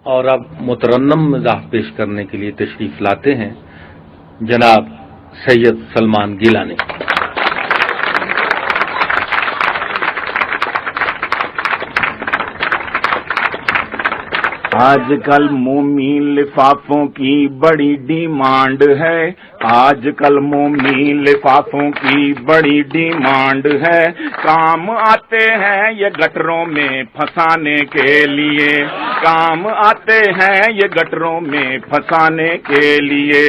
اور اب مترنم مزاح پیش کرنے کے لیے تشریف لاتے ہیں جناب سید سلمان گیلانی۔ آج کل مومی لفافوں کی بڑی ڈیمانڈ ہے، آج کل مومی لفافوں کی بڑی ڈیمانڈ ہے، کام آتے ہیں یہ گٹروں میں پھنسانے کے لیے، کام آتے ہیں یہ گٹروں میں پھنسانے کے لیے،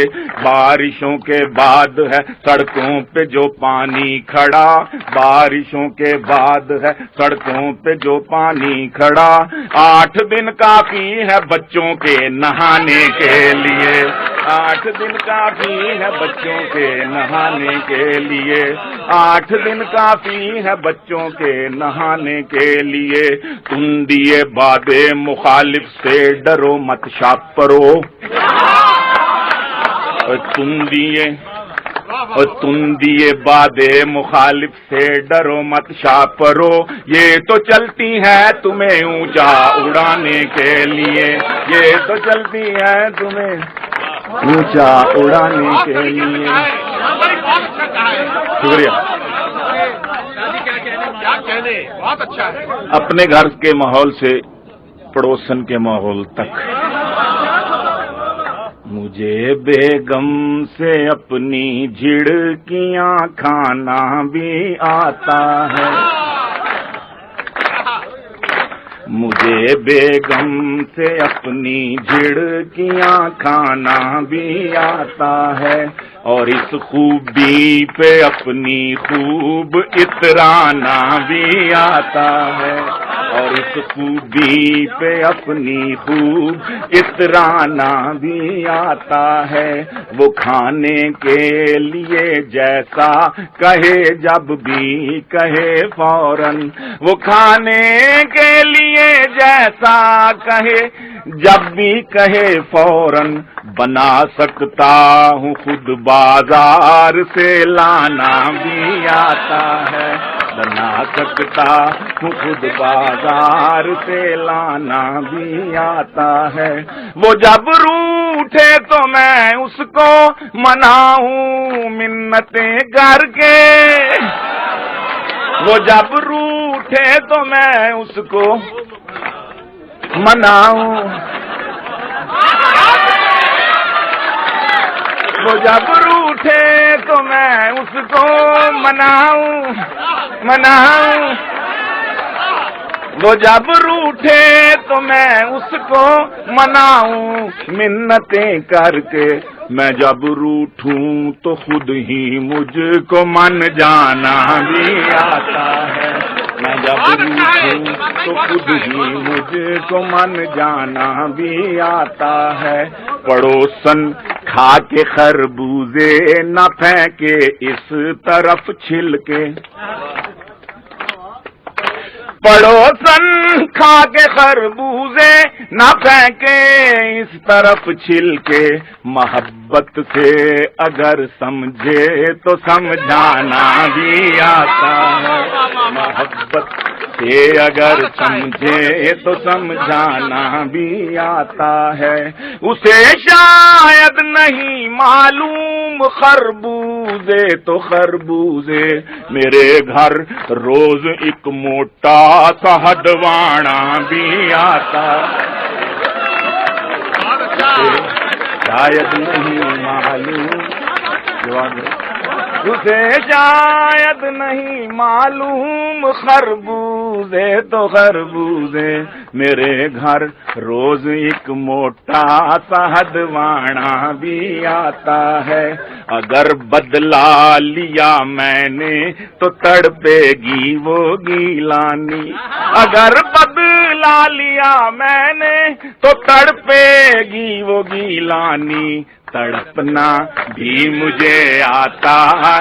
بارشوں کے بعد ہے سڑکوں پہ جو پانی کھڑا، بارشوں کے بعد ہے سڑکوں پہ جو پانی کھڑا، 8 دن کافی ہے بچوں کے نہانے کے لیے، 8 دن کافی ہے بچوں کے نہانے کے لیے، 8 دن کافی ہے بچوں کے نہانے کے لیے، تم دیے باد مخالف سے ڈرو مت شاپرو، تم دیے باد مخالف سے ڈرو مت شاپرو، یہ تو چلتی ہے تمہیں اونچا اڑانے کے لیے، یہ تو چلتی ہے تمہیں اونچا اڑانے کے لیے۔ شکریہ۔ بہت اچھا ہے۔ اپنے گھر کے ماحول سے پڑوسن کے ماحول تک، مجھے بیگم سے اپنی جھڑکیاں کھانا بھی آتا ہے، مجھے بیگم سے اپنی جھڑکیاں کھانا بھی آتا ہے، اور اس خوبی پہ اپنی خوب اترانا بھی آتا ہے، اور اس خوبی پہ اپنی خوب اترانا بھی آتا ہے، وہ کھانے کے لیے جیسا کہے جب بھی کہے فوراً، وہ کھانے کے لیے جیسا کہے جب بھی کہے فوراً، بنا سکتا ہوں خود بازار سے لانا بھی آتا ہے، بنا سکتا ہوں خود بازار سے لانا بھی آتا ہے، وہ جب روٹھے تو میں اس کو مناؤں منتیں کر کے، وہ جب روٹھے تو میں اس کو مناؤں، وہ جب روٹھے تو میں اس کو مناؤں، وہ جب روٹھے تو میں اس کو مناؤں منتیں کر کے، میں جب روٹھوں تو خود ہی مجھ کو من جانا بھی آتا ہے، میں جب روٹھوں تو خود ہی مجھ کو من جانا بھی آتا ہے، پڑوسن کھا کے خربوزے نہ پھینکے اس طرف چھل کے، پڑوسن کھا کے خربوزے نہ پھینکے اس طرف چھل کے، محبت سے اگر سمجھے تو سمجھانا بھی آتا ہے، محبت سے اگر سمجھے تو سمجھانا بھی آتا ہے، اسے شاید نہیں معلوم خربوزے تو خربوزے میرے گھر روز ایک موٹا سا ہڈوانا بھی آتا، شاید نہیں معلوم، اسے شاید نہیں معلوم خربوزے تو خربوزے میرے گھر روز ایک موٹا سا ہدوانا بھی آتا ہے، اگر بدلا لیا میں نے تو تڑپے گی وہ گیلانی، اگر بدلا لیا میں نے تو تڑپے گی وہ گیلانی، تڑپنا بھی مجھے آتا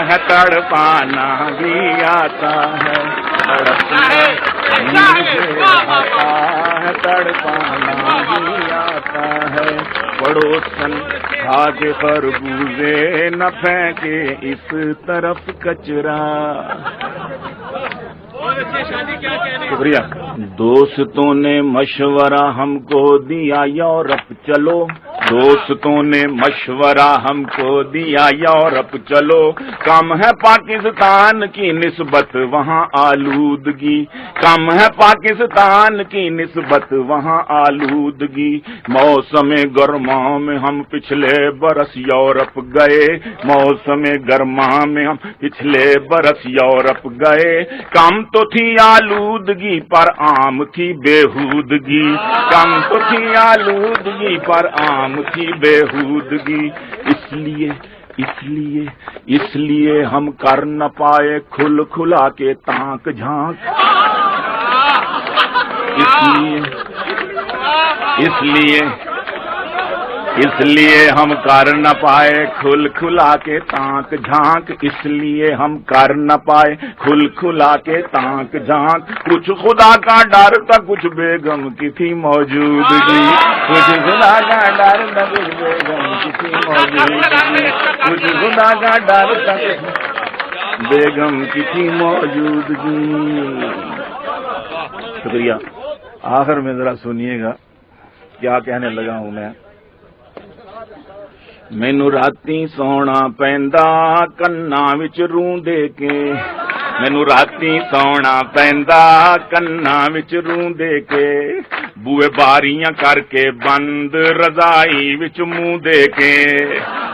ہے تڑپانا بھی آتا ہے، تڑپنا بھی مجھے آتا ہے تڑپانا بھی آتا ہے، پڑوسن کھا کے خربوزے نہ پھینکے اس طرف کچرا۔ شکریہ۔ دوستوں نے مشورہ ہم کو دیا یورپ چلو، دوستوں نے مشورہ ہم کو دیا یورپ چلو، کم ہے پاکستان کی نسبت وہاں آلودگی، کم ہے پاکستان کی نسبت وہاں آلودگی، موسم گرما میں ہم پچھلے برس یورپ گئے، موسم گرما میں ہم پچھلے برس یورپ گئے، کم تو تھی آلودگی پر عام تھی بےہودگی، کم تو تھی آلودگی پر عام تھی بےہودگی، اس لیے ہم کر نہ پائے کھل کھلا کے تانک جھانک، اس لیے ہم کر نہ پائے کھل کھلا کے تانک جھانک، اس لیے ہم کر نہ پائے کھل کھلا کے تانک جھانک، کچھ خدا کا ڈر تھا کچھ بیگم کی تھی موجودگی، کچھ خدا کا ڈر تھا کچھ بیگم کی تھی موجودگی، کچھ خدا کا ڈر تھا بیگم کی تھی موجودگی۔ شکریہ۔ آخر میں ذرا سنیے گا کیا کہنے لگا ہوں میں۔ مینوں راتی سونا پیندا کناں وچ روں دے کے، مینوں راتی سونا پیندا کناں وچ روں دے کے، بوئے باریاں کر کے بند رضائی وچ منہ دے کے،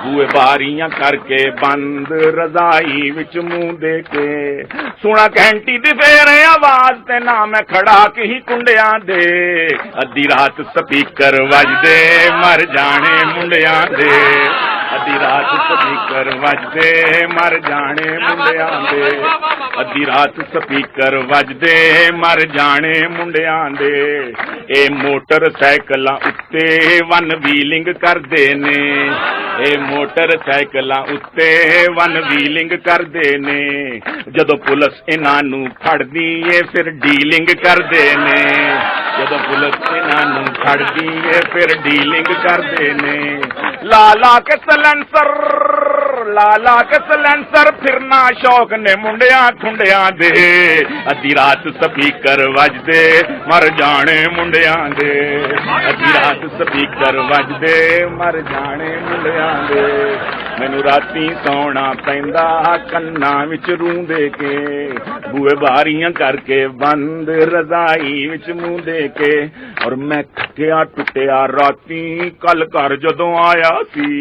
بوئے باریاں کر کے بند رضائی وچ منہ دے کے، سونا گھنٹی دی پھر آواز تے نہ میں کھڑا کہیں کنڈیاں دے، ادھی رات سپیکر وجدے مر جانے منڈیاں دے، ادھی رات سپیکر وجدے مر جانے منڈیاں دے، ادھی رات سپیکر وجدے مر جانے منڈیاں دے، اے موٹر سائیکلاں اتے ون ویلنگ کردے نے، اے موٹر سائیکلاں اتے ون ویلنگ کردے نے، جدو پولیس انہاں نوں پھڑدی اے پھر ڈیلنگ کردے نے، جدو پولیس انہاں نوں پھڑدی اے پھر ڈیلنگ کردے نے، لالا کے سلنسر لالا کے سلنسر پھرنا شوق نے منڈیاں کھنڈیاں دے، ادھی رات سپیکر وجدے مر جانے منڈیاں دے، ادھی رات سپیکر وجدے مر جانے منڈیاں دے، مینوں راتی سونا پیندا کناں وچ روں دے کے، بوئے باریاں کر کے بند رضائی وچ منہ دے کے، اور میں تھکیا ٹٹیا راتی کل گھر جدوں آیا سی،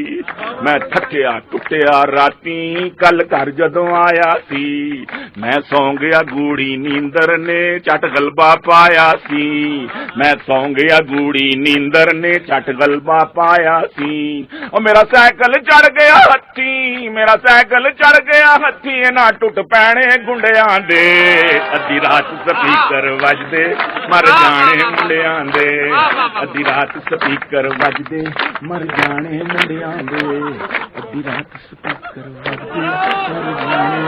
میں تھکیا ٹٹیا راتی کل گھر جدوں آیا سی، میں سو گیا گوڑی نیندر نے چٹ غلبہ پایا سی، میں سو گیا گوڑی نیندر نے چٹ غلبہ پایا سی، اور میرا سائیکل چڑھ گیا ہتھی، میرا سائیکل چڑھ گیا ہتھی نہ ٹوٹ پینے گنڈیاں دے، ادھی رات سپیکر وجدے مر جانے منڈیاں دے، ادھی رات سپیکر وجدے مر جانے منڈیاں دے، ادھی رات سپیکر وجدے مر جانے